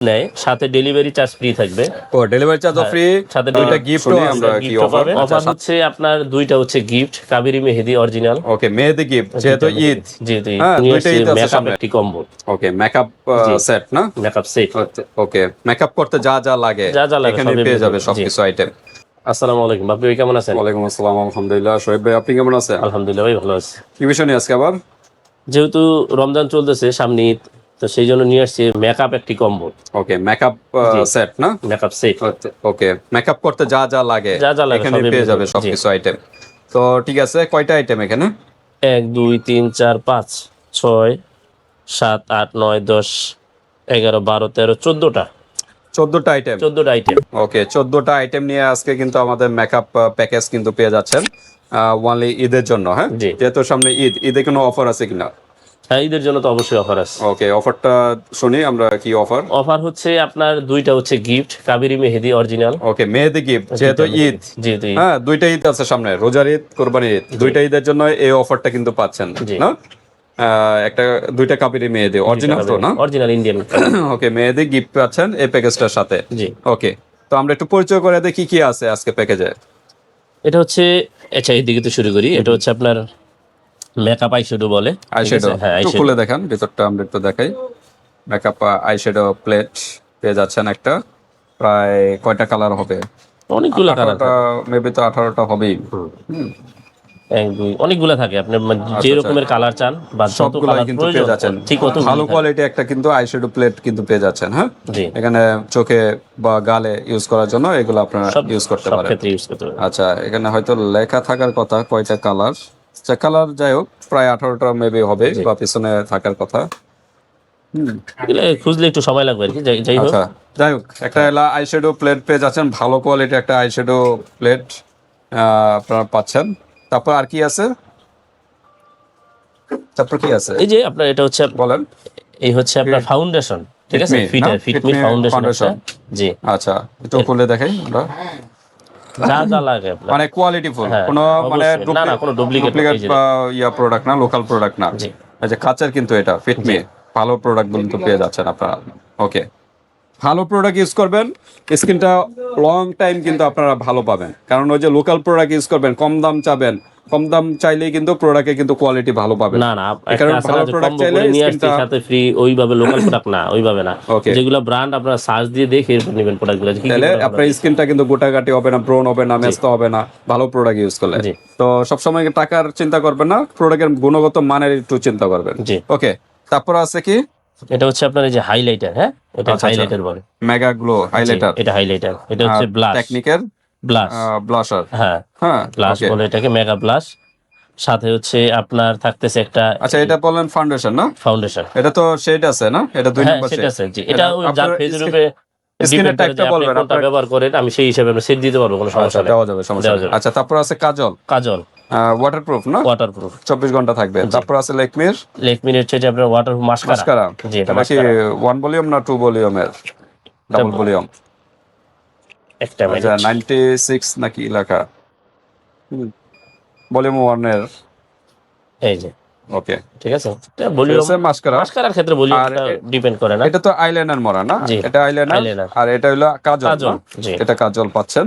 নেয় সাথে delivery charge free থাকবে। ও ডেলিভারি চার্জ ফ্রি, সাথে দুইটা গিফটও আমরা কি অফার অফার হচ্ছে আপনার দুইটা হচ্ছে গিফট কাবেরী মেহেদি অরিজিনাল। ওকে মেহেদি গিফট যেহেতু ঈদ, যেহেতু হ্যাঁ দুইটাই আছে মেকআপ সামনে। একটি কম্বো। ওকে মেকআপ সেট না, মেকআপ সেট। ওকে মেকআপ করতে যা যা লাগে এখানে পেয়ে যাবে সবকিছু আইটেম। আসসালামু আলাইকুম, বাপি ভাই কেমন আছেন? ওয়ালাইকুম আসসালাম, আলহামদুলিল্লাহ। শোয়েব ভাই আপনি কেমন আছেন? আলহামদুলিল্লাহ ভাই ভালো আছি। কি বিষয় নিয়ে আজকে আবার? যেহেতু রমজান চলতেছে সামনে ঈদ, তো সেই জন্য নিয়ে আসছি মেকআপ একটি কম্বো। ওকে মেকআপ সেট না, মেকআপ সেট। ওকে মেকআপ করতে যা যা লাগে এখানে পেয়ে যাবে সবকিছু আইটেম। তো ঠিক আছে, কয়টা আইটেম এখানে? 1 2 3 4 5 6 7 8 9 10 11 12 13 14টা 14টা আইটেম। 14টা আইটেম। ওকে 14টা আইটেম নিয়ে আজকে কিন্তু আমাদের মেকআপ প্যাকেজ কিন্তু পেয়ে যাচ্ছেন ওনলি ঈদের জন্য। হ্যাঁ যেহেতু সামনে ঈদ, ঈদে কোনো অফার আছে কিনা? হ্যাঁ ঈদের জন্য তো অবশ্যই অফার আছে। ওকে অফারটা শুনি আমরা, কি অফার? অফার হচ্ছে আপনার দুইটা হচ্ছে গিফট কাবেরী মেহেদি অরিজিনাল। ওকে মেহেদি গিফট যেহেতু ঈদ, হ্যাঁ দুইটা ঈদ আছে সামনে, রোজার ঈদ, কোরবানির ঈদ, দুইটা ঈদের জন্য এই অফারটা কিন্তু পাচ্ছেন না। একটা দুইটা কাবেরী মেহেদি অরিজিনাল তো না, অরিজিনাল ইন্ডিয়ান। ওকে মেহেদি গিফট পাচ্ছেন এই প্যাকেজটার সাথে। জি ওকে তো আমরা একটু পরিচয় করে দিই কি কি আছে আজকে প্যাকেজে। এটা হচ্ছে, আচ্ছা এইদিকে তো শুরু করি। এটা হচ্ছে আপনার মেকআপ আইশ্যাডো বলে। আইশ্যাডো একটু খুলে দেখান ভিতরটা, আমরা একটু দেখাই। মেকআপ আইশ্যাডো প্লেট পেয়ে যাচ্ছেন একটা, প্রায় কয়টা কালার হবে? অনেকগুলো কালার, মেবি তো 18টা হবেই। অনেকগুলো থাকে, আপনি যে রকমের কালার চান বা যত সবগুলাই কালার কিন্তু প্রয়োজন পেয়ে যাচ্ছেন। ঠিক তত ভালো কোয়ালিটি একটা কিন্তু আইশ্যাডো প্লেট কিন্তু পেয়ে যাচ্ছেন। হ্যাঁ জি এখানে চোখে বা গালে ইউজ করার জন্য এগুলো আপনারা ইউজ করতে সব পারেন। ক্ষেত্রে ইউজ করতে পারেন। আচ্ছা এখানে হয়তো লেখা থাকার কথা কয়টা কালার, কালার যাই হোক প্রায় 18টা মেবি হবে বা পিছনে থাকার কথা। এগুলো খুঁজলে একটু সময় লাগবে আর কি, যাই হোক। আচ্ছা যাই হোক একটা এলা আইশ্যাডো প্লেট পেয়ে যাচ্ছেন, ভালো কোয়ালিটি একটা আইশ্যাডো প্লেট আপনারা পাচ্ছেন। তারপর আর কি আছে? তারপর কি আছে এই যে আপনার এটা হচ্ছে বলেন। এই হচ্ছে আপনার ফাউন্ডেশন, ঠিক আছে, ফিটমি ফাউন্ডেশন। জি আচ্ছা একটু খুলে দেখাই আমরা, যা যা লাগে আপনার মানে কোয়ালিটি ফুল, কোনো মানে না না কোনো ডুপ্লিকেট বা ইয়া প্রোডাক্ট না, লোকাল প্রোডাক্ট না। জি এই যে কাচের কিন্তু এটা ফিটমি ভালো প্রোডাক্ট কিন্তু পেয়ে যাচ্ছেন আপনারা। ওকে ভালো প্রোডাক্ট ইউজ করবেন, স্কিনটা লং টাইম কিন্তু আপনারা ভালো পাবেন। কারণ ওই যে লোকাল প্রোডাক্ট ইউজ করবেন, কম দাম চাবেন, কম দাম চাইলেই কিন্তু প্রোডাক্টে কিন্তু কোয়ালিটি ভালো পাবেন না না। কারণ ভালো প্রোডাক্ট চাইলে স্কিনটা সাথে ফ্রি ওইভাবে লোকাল প্রোডাক্ট না, ওইভাবে না। ওকে যেগুলো ব্র্যান্ড আপনারা সার্চ দিয়ে দেখে এরপর নেবেন প্রোডাক্টগুলো। তাহলে আপনার স্কিনটা কিন্তু গোটাগাটি হবে না, ব্রোন হবে না, মেস্তা হবে না ভালো প্রোডাক্ট ইউজ করলে। তো সবসময় টাকার চিন্তা করবেন না, প্রোডাক্টের গুণগত মানের একটু চিন্তা করবেন। ওকে তারপর আছে কি? এটা হচ্ছে আপনার এই যে হাইলাইটার। হ্যাঁ এটা হাইলাইটার বলে, মেগা গ্লো হাইলাইটার। এটা হাইলাইটার, এটা হচ্ছে ব্লাশ, টেকনিকের ব্লাশ, ব্লাশার। হ্যাঁ হ্যাঁ ব্লাশ বলে এটাকে, মেগা ব্লাশ। সাথে হচ্ছে আপনার থাকতেছে একটা, আচ্ছা এটা বলেন ফাউন্ডেশন না, ফাউন্ডেশন। এটা তো শেড আছে না, এটা 2 নাম্বার শেড আছে। জি এটা যার ফেজের উপরে স্কিনের টাইপটা বলবেন, কোনটা ব্যবহার করেন আমি সেই হিসাবে আমরা সেট দিতে পারবো, কোনো সমস্যা নেই, দেওয়া যাবে, সমস্যা নেই। আচ্ছা তারপর আছে কাজল, কাজল ওয়াটারপ্রুফ না, ওয়াটারপ্রুফ 24 ঘন্টা থাকবে। তারপর আছে লেকমির হচ্ছে যে আপনার ওয়াটারপ্রুফ মাস্কারা। জি এটা নাকি 1 ভলিউম না 2 ভলিউমের? ডাবল ভলিউম একটা, আচ্ছা 96 নাকি লেখা, ভলিউম 1 এর। এই যে ওকে ঠিক আছে, এটা ভলিউম মাস্কারার ক্ষেত্রে ভলিউমটা ডিপেন্ড করে না। এটা তো আইলাইনার মরা না, এটা আইলাইনার, আর এটা হলো কাজল। এটা কাজল পাচ্ছেন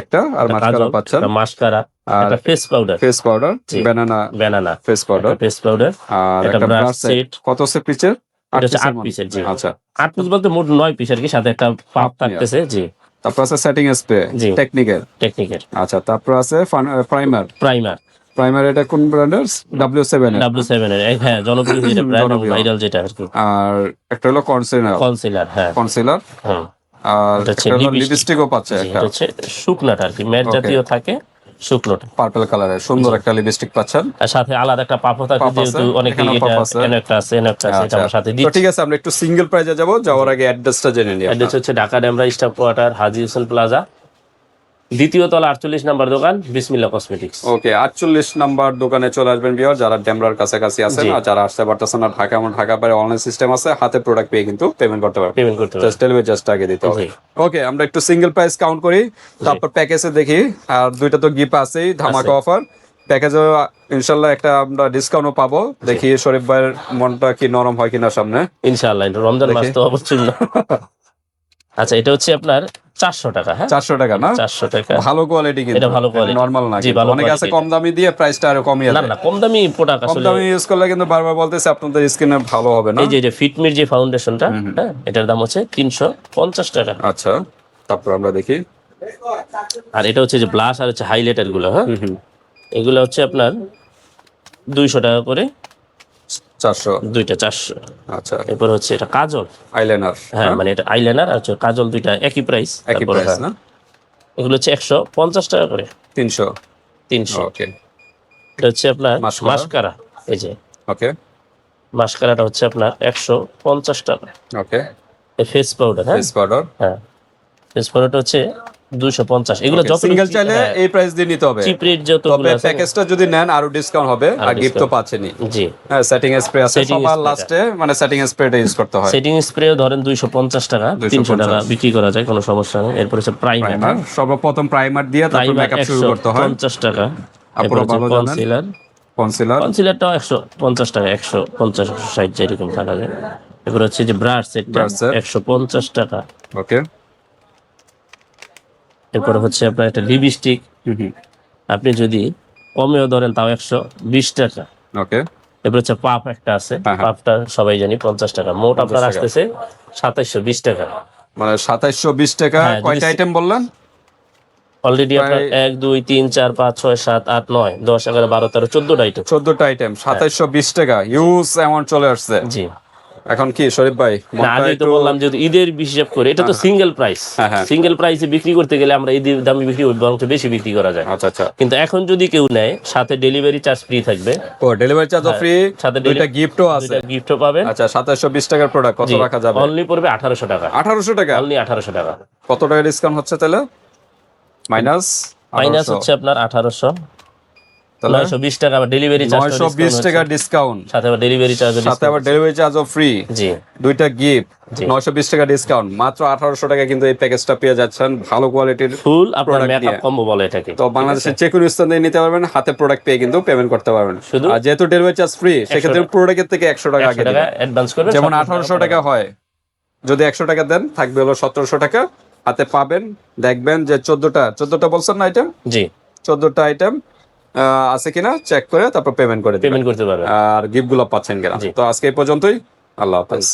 একটা, আর মাস্কারা পাচ্ছেন, মাস্কারা, একটা face powder, banana face powder, face powder, আর একটা ব্রাশ সেট। কত সে পিসের? 8 পিসের। জি আচ্ছা 8 পিস বলতে মোট 9 পিস আর কি, সাথে একটা পাপ থাকতেছে। জি তারপর আছে সেটিং স্প্রে টেকনিকের। আচ্ছা তারপর আছে প্রাইমার এটা কোন ব্র্যান্ডের? W7 এর, হ্যাঁ জনপ্রিয়, যেটা ব্র্যান্ড ভাইরাল যেটা আর কি। আর একটা হলো কনসিলার, হ্যাঁ কনসিলার। আর একটা হলো লিপস্টিকও পাচ্ছে, একটা হচ্ছে শুকনাটা আর কি, ম্যাট জাতীয় থাকে, শুকনোটা পার্পল কালারের সুন্দর একটা লিপস্টিক পাচ্ছেন, আর সাথে আলাদা একটা পাপও থাকে, যেহেতু অনেকেই এটা একটা আছে এটা আমার সাথে দিচ্ছি। ঠিক আছে আমরা একটু সিঙ্গেল প্রাইজে যাব, যাওয়ার আগে অ্যাড্রেসটা জেনে নিই। অ্যাড্রেস হচ্ছে ঢাকা ডেমরা স্টাফ কোয়ার্টার, হাজী হোসেন প্লাজা, দ্বিতীয় তলা, 48 নাম্বার দোকান, বিসমিল্লাহ কসমেটিক্স। ওকে 48 নাম্বার দোকানে চলে আসবেন ভিউয়ার, যারা ডেমরার কাছাকাছি আছেন, আর যারা আসতে পারতেছেন না ঢাকা, এমন ঢাকা বাইরে অনলাইন সিস্টেম আছে, হাতে প্রোডাক্ট পেয়ে কিন্তু পেমেন্ট করতে পারবেন, জাস্ট ডেলিভারি জাস্ট আগে দিতে হবে। ওকে আমরা একটু সিঙ্গেল প্রাইস কাউন্ট করি, তারপর প্যাকেজে দেখি। আর দুইটা তো গিফট আছেই, ধামাকা অফার প্যাকেজে ইনশাআল্লাহ একটা আমরা ডিসকাউন্টও পাবো। দেখি শরীফ ভাইয়ের মনটা কি নরম হয় কিনা সামনে, ইনশাআল্লাহ। রমজান মাস তো অবশ্যই না। আচ্ছা, এটা হচ্ছে আপনার 400 টাকা। হ্যাঁ, 400 টাকা না? 400 টাকা। ভালো কোয়ালিটি কিন্তু, এটা ভালো কোয়ালিটি, নরমাল না। জি, ভালো অনেকে আছে কোয়ালিটি। কম দামি দিয়ে প্রাইসটা আরো কমিয়ে না দেয়। না, কম দামি প্রোডাক্ট কম আসলে। দামি ইউজ করলে কিন্তু বারবার বলতেছে আপনাদের স্কিনে ভালো হবে না। এই যে ফিটমির যে ফাউন্ডেশনটা, হ্যাঁ, এটার দাম হচ্ছে 350 টাকা। আচ্ছা, তারপর আমরা দেখি। আর এটা হচ্ছে যে ব্লাশ আর হচ্ছে হাইলাইটার গুলো। হ্যাঁ, এগুলো হচ্ছে আপনার 200 টাকা করে, 400। দুইটা 400। আচ্ছা, এরপর হচ্ছে এটা কাজল, আইলাইনার। হ্যাঁ, মানে এটা আইলাইনার আর হচ্ছে কাজল দুইটা একই প্রাইস। একই প্রাইস না? এগুলো হচ্ছে 150 টাকা করে। 300। 300। ওকে। এটা হচ্ছে আপনার মাস্কারা। মাস্কারা, এই যে ওকে। মাস্কারাটা হচ্ছে আপনার 150 টাকা। ওকে। এই ফেস পাউডার, হ্যাঁ, ফেস পাউডার। হ্যাঁ, ফেস পাউডারটা হচ্ছে 250। এগুলো যত সিঙ্গেল চাইলে এই প্রাইস দিয়ে নিতে হবে। চিপ রেট যতগুলো তবে আছে, প্যাকেজটা যদি নেন আরো ডিসকাউন্ট হবে, আর গিফট তো পাচ্ছেনই। জি, হ্যাঁ, সেটিং স্প্রে আছে Setting সবার spray লাস্টে, মানে সেটিং স্প্রেটা ইউজ করতে হয়। সেটিং স্প্রেও ধরেন 250 টাকা, 300 টাকা বিক্রি করা যায়, কোনো সমস্যা নেই। এরপর হচ্ছে প্রাইমার, প্রাইমার, সর্বপ্রথম প্রাইমার দিয়ে তারপর মেকআপ শুরু করতে হয়। 150 টাকা। এরপর আপনারা হচ্ছে ভালো জানেন। Concealer, concealer. কনসিলারটাও 150 টাকা, 150 160 এরকম টাকা যায়। এরপর হচ্ছে যে ব্রাশ সেটটা Brush set। 150 টাকা। ওকে। এরপর হচ্ছে আপনার একটা লিপস্টিক, আপনি যদি কমেও ধরেন তাও 120 টাকা। ওকে। এরপর হচ্ছে পাপ একটা আছে, হ্যাঁ, হ্যাঁ। পাপটা সবাই জানি 50 টাকা। মোট আপনার 50 টাকা। আসতেছে 2720 টাকা। মানে 2720 টাকা। হ্যাঁ, যদি কয়টা আইটেম বললেন? অলরেডি আপনার 1 2 3 4 5 6 7 8 9 10 11 12 13 14টা আইটেম। 14টা আইটেম, 2720 টাকা। হিউজ অ্যামাউন্ট চলে আসছে। জি, এখন কি শরীফ ভাই, না মনটা আগেই তো একটু বললাম যদি ঈদের হিসাব করে, এটা তো সিঙ্গেল প্রাইস। হ্যাঁ, হ্যাঁ। সিঙ্গেল প্রাইসে বিক্রি করতে গেলে আমরা ঈদের দামে বিক্রি করি, বরং বেশি বিক্রি করা যায়। আচ্ছা আচ্ছা। কিন্তু এখন যদি কেউ নেয়, সাথে ডেলিভারি চার্জ ফ্রি থাকবে, ও, ডেলিভারি চার্জও ফ্রি, সাথে দুইটা গিফটও আছে। গিফটও পাবেন। আচ্ছা, 2720 টাকার প্রোডাক্ট কত রাখা যাবে? অনলি পড়বে 1800 টাকা। 1800 টাকা। অনলি 1800 টাকা। কত টাকা ডিসকাউন্ট হচ্ছে তাহলে? মাইনাস মাইনাস হচ্ছে আপনার 1800, তাহলে 920 টাকা। আবার ডেলিভারি চার্জ 920 টাকা ডিসকাউন্ট, সাথে আবার ডেলিভারি চার্জ, সাথে আবার ডেলিভারি চার্জও ফ্রি, জি, দুইটা গিফট, জি। 920 টাকা ডিসকাউন্ট, মাত্র 1800 টাকা কিন্তু এই প্যাকেজটা পেয়ে যাচ্ছেন ভালো কোয়ালিটির। ফুল আপনার product মেকআপ দিয়ে। কম্বো বলে এটাকে। তো বাংলাদেশের যে কোনো স্থান থেকে নিতে পারবেন, হাতে প্রোডাক্ট পেয়ে কিন্তু পেমেন্ট করতে পারবেন। শুধু আর যেহেতু ডেলিভারি চার্জ ফ্রি, সেক্ষেত্রে প্রোডাক্টের থেকে 100 টাকা 100 আগে টাকা দিবেন। অ্যাডভান্স করবেন। যেমন 1700 1800 টাকা হয়, যদি 100 টাকা দেন থাকবে হলো 1700 টাকা। হাতে পাবেন, দেখবেন যে 14টা বলছেন না আইটেম, জি, 14টা আইটেম আছে কিনা চেক করে তারপর পেমেন্ট করে দিবেন। পেমেন্ট করতে পারবেন। আর গিফট গুলো পাচ্ছেন কিনা। জি। তো আজকে এই পর্যন্তই। আল্লাহ হাফেজ।